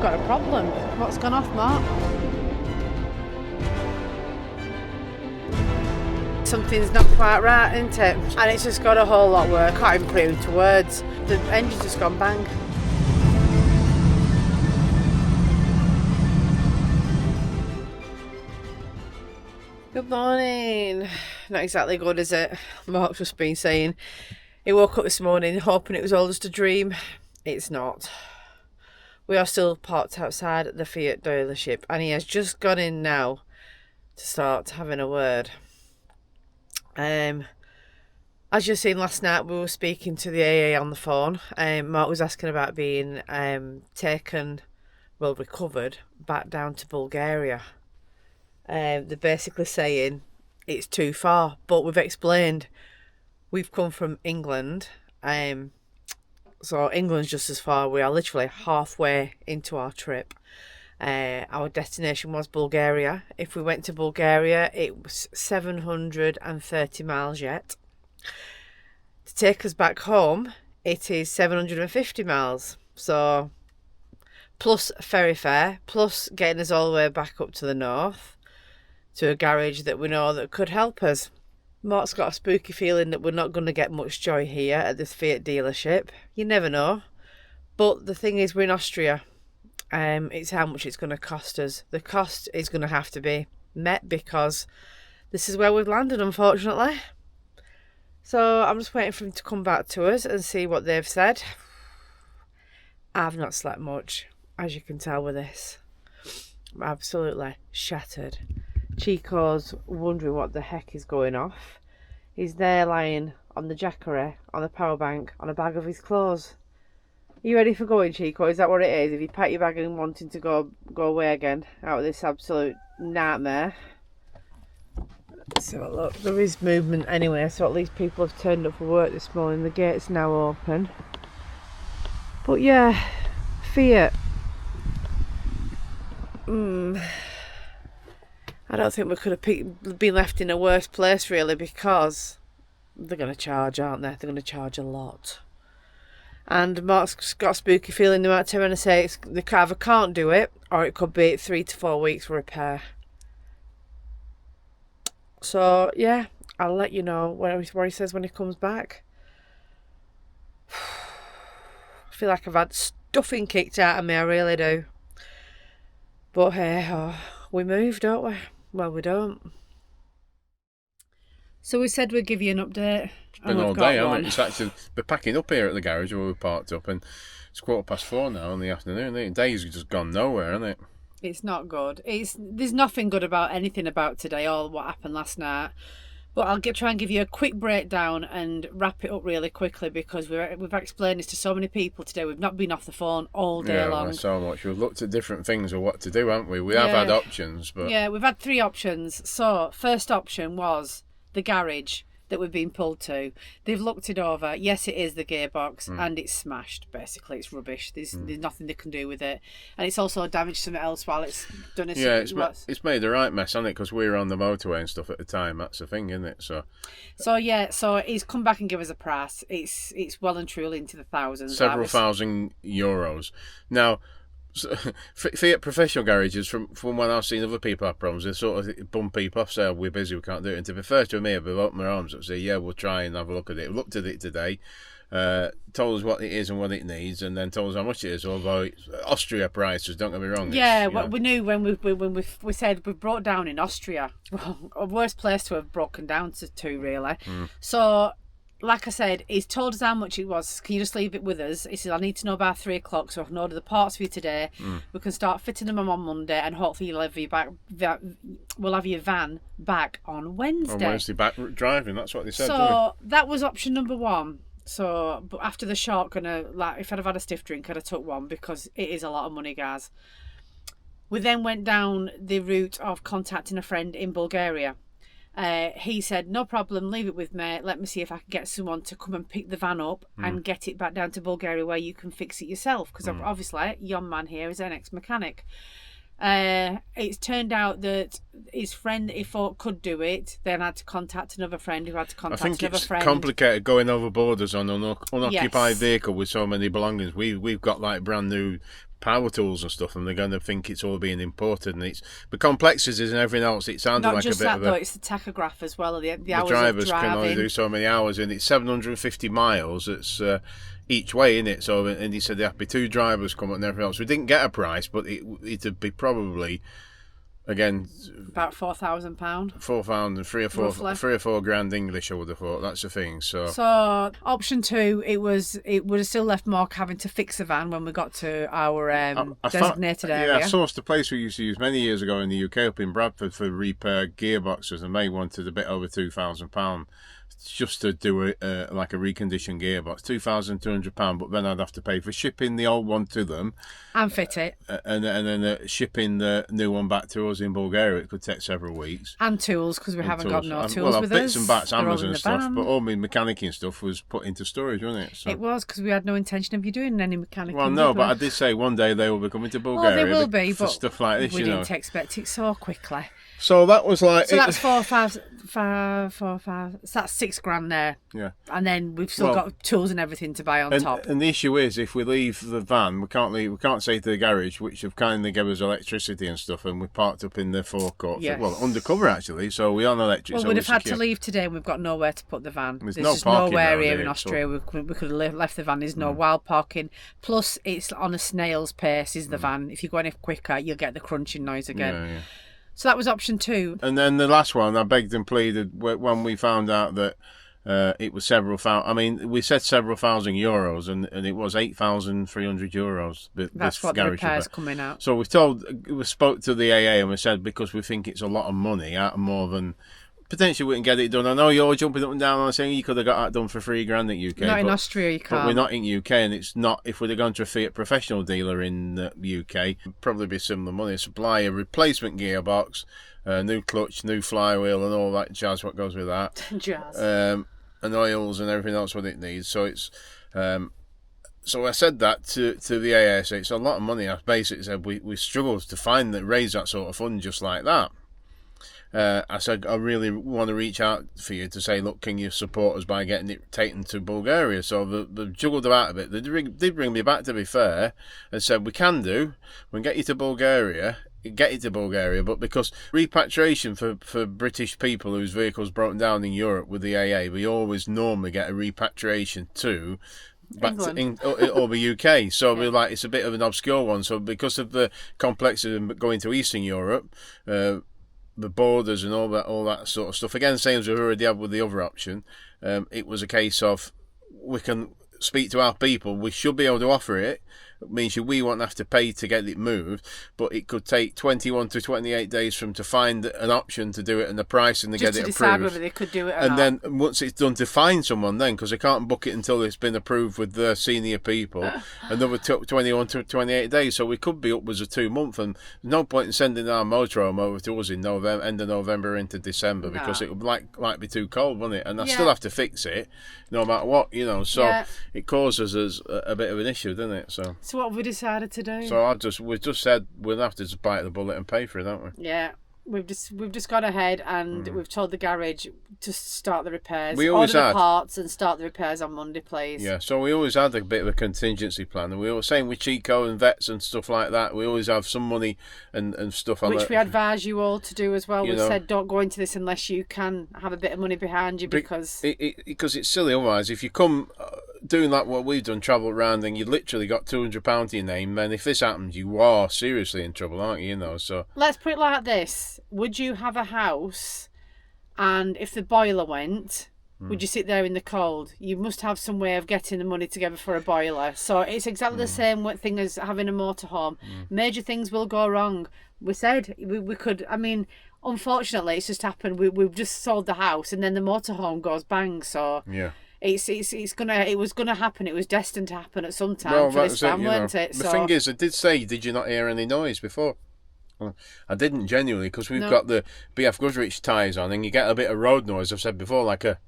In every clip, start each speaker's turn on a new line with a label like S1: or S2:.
S1: got a problem. What's gone off, Mark? Something's not quite right, isn't it? And it's just got a whole lot worse. I can't even put it into words. The engine's just gone bang. Good morning. Not exactly good, is it? Mark's just been saying he woke up this morning hoping it was all just a dream. It's not. We are still parked outside the Fiat dealership and he has just gone in now to start having a word. As you've seen last night, we were speaking to the AA on the phone. Mark was asking about being recovered back down to Bulgaria. They're basically saying it's too far, but we've explained we've come from England, so England's just as far. We are literally halfway into our trip. Our destination was Bulgaria. If we went to Bulgaria, it was 730 miles yet. To take us back home, it is 750 miles. So, plus ferry fare, plus getting us all the way back up to the north, to a garage that we know that could help us. Mark's got a spooky feeling that we're not going to get much joy here at this Fiat dealership. You never know. But the thing is, we're in Austria. It's how much it's going to cost us. The cost is going to have to be met because this is where we've landed, unfortunately. So I'm just waiting for them to come back to us and see what they've said. I've not slept much, as you can tell with this. I'm absolutely shattered. Chico's wondering what the heck is going off. He's there lying on the jackery, on the power bank, on a bag of his clothes. Are you ready for going, Chico? Is that what it is? If you pack your bag and wanting to go away again out of this absolute nightmare. So look, there is movement anyway, so at least people have turned up for work this morning. The gate's now open. But yeah, Fiat. I don't think we could have been left in a worse place really, because they're going to charge, aren't they? They're going to charge a lot. And Mark's got a spooky feeling they might turn around and say they either can't do it, or it could be 3 to 4 weeks for repair. So yeah, I'll let you know what he says when he comes back. I feel like I've had stuffing kicked out of me, I really do. But hey, we move, don't we? Well, we don't. So we said we'd give you an update.
S2: It's been all day, hasn't it? It's actually, we're packing up here at the garage where we parked up, and it's 4:15 now in the afternoon. The day's just gone nowhere, hasn't it?
S1: It's not good. There's nothing good about anything about today or what happened last night. But I'll try and give you a quick breakdown and wrap it up really quickly, because we've explained this to so many people today. We've not been off the phone all day long.
S2: Yeah, so much. We've looked at different things of what to do, haven't we? We have had options, but...
S1: Yeah, we've had 3 options. So, first option was the garage that we've been pulled to. They've looked it over. Yes, it is the gearbox, and it's smashed. Basically, it's rubbish. There's nothing they can do with it, and it's also damaged something else while it's done.
S2: It's made the right mess, hasn't it? Because we were on the motorway and stuff at the time. That's the thing, isn't it? So he's come back and give us a price. It's well and truly into the thousands. Several thousand euros. Now, Fiat professional garages, from when I've seen other people have problems, they sort of bum people off, say, we're busy, we can't do it. And to be fair to me, I've opened my arms up and say, yeah, we'll try and have a look at it. We looked at it today, told us what it is and what it needs, and then told us how much it is. Although Austria prices, don't get me wrong.
S1: Yeah, we knew when we said we brought down in Austria. Well, a worse place to have broken down to really. So, like I said, he's told us how much it was. Can you just leave it with us? He said, I need to know by 3 o'clock, so I can order the parts for you today. We can start fitting them on Monday, and hopefully we'll have your van back on Wednesday.
S2: On Wednesday, back driving, that's what they said.
S1: So that was option number 1. So, but after the shock, if I'd have had a stiff drink, I'd have took one, because it is a lot of money, guys. We then went down the route of contacting a friend in Bulgaria. He said, no problem, leave it with me. Let me see if I can get someone to come and pick the van up and get it back down to Bulgaria where you can fix it yourself. Because obviously, your man here is an ex-mechanic. It's turned out that his friend that he thought could do it then had to contact another friend who had to contact another friend. I think it's
S2: complicated going over borders on an unoccupied vehicle with so many belongings. We've got like brand new power tools and stuff, and they're going to think it's all being imported, and it's the complexities and everything else. It sounded
S1: Not
S2: like
S1: just
S2: a bit
S1: that,
S2: of
S1: though, it's the tachograph as well. The hours
S2: drivers
S1: of driving.
S2: can only do so many hours, and it's 750 miles. It's each way, isn't it? So, and he said there have to be 2 drivers come up and everything else. We didn't get a price, but it'd be probably, again,
S1: about £4,000.
S2: £4,000 and 3 or 4 grand English, I would have thought. That's the thing. So
S1: option 2, it would have still left Mark having to fix a van when we got to our designated area.
S2: Yeah, I sourced a place we used to use many years ago in the UK up in Bradford for repair gearboxes, and they wanted a bit over £2,000 just to do like a reconditioned gearbox, £2,200, but then I'd have to pay for shipping the old one to them
S1: and fit it,
S2: and then shipping the new one back to us in Bulgaria. It could take several weeks,
S1: and tools, because we haven't got no tools with
S2: bits
S1: us.
S2: And bats, hammers and stuff,
S1: van.
S2: but all my mechanic and stuff was put into storage, wasn't it? So.
S1: It was, because we had no intention of you doing any mechanic.
S2: Well, no, but I did say one day they will be coming to Bulgaria.
S1: Well, they will be,
S2: for
S1: but
S2: stuff like this,
S1: we didn't expect it so quickly.
S2: So that was like...
S1: So that's 4, 5, 5, 4, 5. So that's £6,000 there.
S2: Yeah.
S1: And then we've still got tools and everything to buy on top.
S2: And the issue is, if we leave the van, we can't say to the garage, which have kindly given us electricity and stuff, and we parked up in the forecourt.
S1: Yes.
S2: Well, undercover actually, so we are on electric.
S1: Well,
S2: so
S1: we'd have had to leave today, and we've got nowhere to put the van. There's just nowhere here in Austria. We could have left the van. There's no wild parking. Plus, it's on a snail's pace, is the van. If you go any quicker, you'll get the crunching noise again.
S2: Yeah.
S1: So that was option 2.
S2: And then the last one, I begged and pleaded when we found out that it was several thousand. I mean, we said several thousand euros, and it was €8,300.
S1: That's what the repair's coming out.
S2: So we spoke to the AA, and we said, because we think it's a lot of money, out of more than potentially we can get it done. I know you're jumping up and down on saying you could have got that done for $3,000 in UK.
S1: Not in Austria, you can't.
S2: But we're not in UK, and it's not. If we'd have gone to a Fiat professional dealer in the UK, it'd probably be similar money. Supply a replacement gearbox, new clutch, new flywheel, and all that jazz. What goes with that?
S1: Jazz.
S2: And oils and everything else what it needs. So it's. So I said that to the AA. So it's a lot of money. I basically said we struggled to raise that sort of fund just like that. I said, I really want to reach out for you to say, look, can you support us by getting it taken to Bulgaria? So they've juggled about a bit. They did bring me back, to be fair, and said, we can get you to Bulgaria, but because repatriation for British people whose vehicles broken down in Europe with the AA, we always normally get a repatriation to back or the UK. So we're like, it's a bit of an obscure one. So because of the complexity of going to Eastern Europe, the borders and all that sort of stuff, again, same as we've already had with the other option, it was a case of we can speak to our people, we should be able to offer it. It means we won't have to pay to get it moved, but it could take 21 to 28 days for them to find an option to do it and the price and to get it approved. Just to decide
S1: whether they could do it or
S2: not.
S1: And
S2: then once it's done, to find someone then, because they can't book it until it's been approved with the senior people, another 21 to 28 days. So we could be upwards of 2 months, and there's no point in sending our motorhome over to us in end of November into December, because it would like be too cold, wouldn't it? And I still have to fix it, no matter what, so it causes us a bit of an issue, doesn't it? So
S1: what have we decided to do?
S2: So we just said we'll have to just bite the bullet and pay for it, don't we?
S1: Yeah. We've just gone ahead and we've told the garage to start the repairs.
S2: We always
S1: order the parts and start the repairs on Monday, please.
S2: Yeah, so we always had a bit of a contingency plan, and we were saying with CHICCO and vets and stuff like that, we always have some money and stuff on
S1: which we advise you all to do as well. We said don't go into this unless you can have a bit of money behind you, because
S2: it's silly otherwise. If you come doing like what we've done, travel around, and you literally got £200 to your name, then if this happens, you are seriously in trouble, aren't you? So
S1: let's put it like this. Would you have a house, and if the boiler went, would you sit there in the cold? You must have some way of getting the money together for a boiler. So it's exactly the same thing as having a motorhome. Major things will go wrong. We said we could, unfortunately it's just happened. We've just sold the house, and then the motorhome goes bang. So
S2: yeah.
S1: It was gonna happen. It was destined to happen at some time for this van, weren't it?
S2: The thing is, I did say, did you not hear any noise before? Well, I didn't genuinely, because we've got the BF Goodrich tyres on, and you get a bit of road noise. I've said before, like a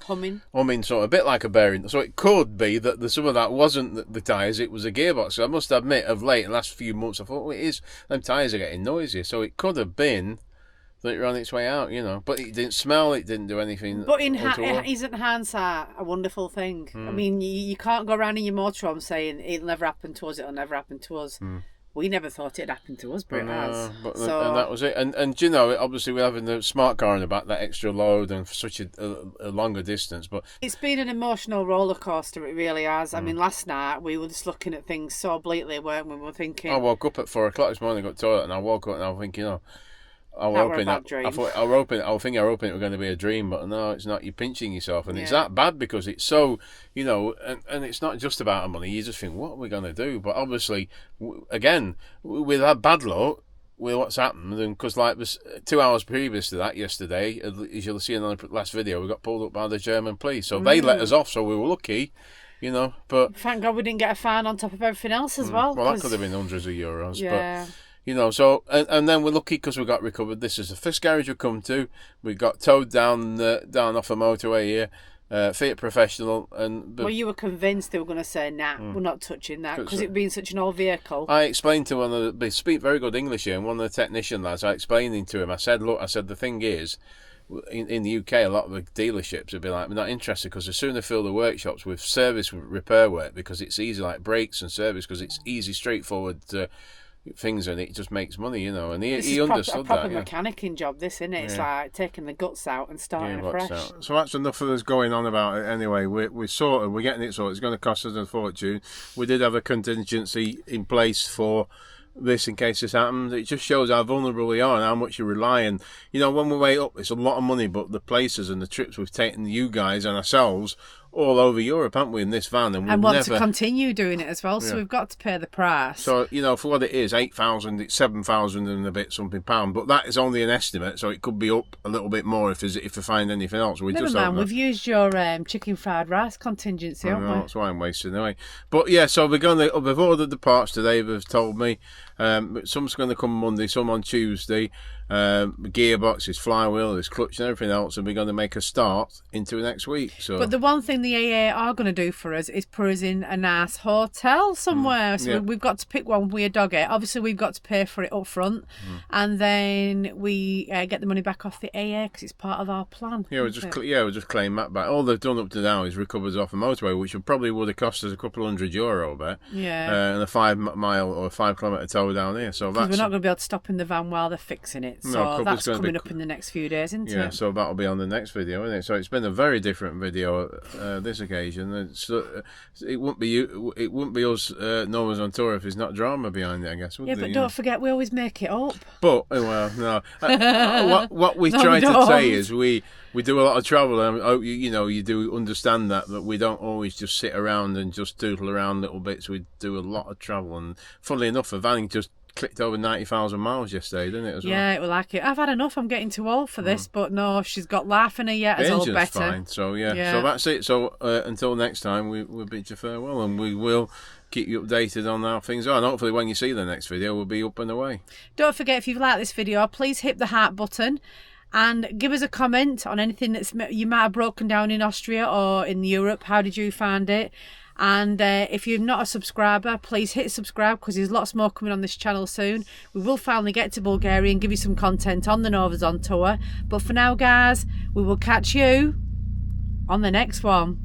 S2: humming, sort of a bit like a bearing. So it could be that some of that wasn't the tyres; it was a gearbox. So I must admit, of late, in the last few months, I thought, it is them tyres are getting noisy. So it could have been that you're on its way out, you know. But it didn't smell, it didn't do anything.
S1: But isn't hindsight a wonderful thing? I mean, you can't go around in your motorhome saying it'll never happen to us, it'll never happen to us. We never thought it'd happen to us, but it has.
S2: And that was it. And you know, obviously we're having the smart car in the back, that extra load and for such a longer distance. But
S1: it's been an emotional roller coaster, it really has. I mean, last night we were just looking at things so obliquely, weren't we? We were thinking...
S2: I woke up at 4 o'clock this morning, got to the toilet, and I woke up and I was thinking, I was hoping it was going to be a dream, but no, it's not. You're pinching yourself, and it's that bad because it's so, you know, and it's not just about the money. You just think, what are we going to do? But obviously, again, we've had bad luck with what's happened, and because like was 2 hours previous to that yesterday, as you'll see in the last video, we got pulled up by the German police, so they let us off, so we were lucky. You know, but
S1: thank God we didn't get a fine on top of everything else as well.
S2: Well, that could have been hundreds of euros, but. You know, so and then we're lucky because we got recovered. This is the first garage we come to. We got towed down off the motorway here, Fiat Professional, and
S1: well, you were convinced they were going to say, "Nah, we're not touching that," because it being such an old vehicle.
S2: I explained to one of they speak very good English here, and one of the technician lads, I explained to him. I said, "Look, the thing is." In the UK, a lot of the dealerships would be like, we're not interested because the sooner they fill the workshops with service repair work because it's easy, like brakes and service, because it's easy, straightforward things, and it just makes money, you know. And he understood that.
S1: It's a proper mechanicking job, this, isn't it? It's like taking the guts out and starting afresh.
S2: So that's enough of us going on about it anyway. We're getting it sorted. It's going to cost us a fortune. We did have a contingency in place for this in case this happens. It just shows how vulnerable we are and how much you rely on. You know, when we weigh up, it's a lot of money, but the places and the trips we've taken, you guys and ourselves, all over Europe, haven't we, in this van? And
S1: want to continue doing it as well, so we've got to pay the price.
S2: So, you know, for what it is, 8,000, it's 7,000 and a bit something pound, but that is only an estimate, so it could be up a little bit more if we find anything else.
S1: Never mind, we've used your chicken fried rice contingency, haven't we?
S2: That's why I'm wasting away. But yeah, so we've ordered the parts today, they've told me. Some's going to come Monday, some on Tuesday. Gearbox, his flywheel, his clutch and everything else, and we're going to make a start into next week. So,
S1: but the one thing the AA are going to do for us is put us in a nice hotel somewhere. So we've got to pick one with a doggy. Obviously, we've got to pay for it up front, and then we get the money back off the AA because it's part of our plan.
S2: We'll just claim that back. All they've done up to now is recover us off the motorway, which probably would have cost us a couple €100, I bet. And a 5 mile or 5 kilometre tow down here. So that's,
S1: we're not going to be able to stop in the van while they're fixing it. So that's coming up in the next few days, isn't it?
S2: Yeah, so that'll be on the next video, isn't it? So it's been a very different video this occasion. It wouldn't be us Noah's on tour if there's not drama behind it, I guess.
S1: But don't forget, we always make it up.
S2: But well, no. What we try to say is we do a lot of travel, and I hope you do understand that we don't always just sit around and just doodle around little bits. We do a lot of travel, and funnily enough, the van just clicked over 90,000 miles yesterday, didn't it?
S1: Yeah, it was like it. I've had enough. I'm getting too old for this, but no, she's got life in her yet. It's all better.
S2: Fine. So so that's it. So until next time, we'll bid you farewell, and we will keep you updated on how things are. And hopefully, when you see the next video, we'll be up and away.
S1: Don't forget, if you've liked this video, please hit the heart button. And give us a comment on anything you might have broken down in Austria or in Europe. How did you find it? And if you're not a subscriber, please hit subscribe because there's lots more coming on this channel soon. We will finally get to Bulgaria and give you some content on the Novas on tour. But for now, guys, we will catch you on the next one.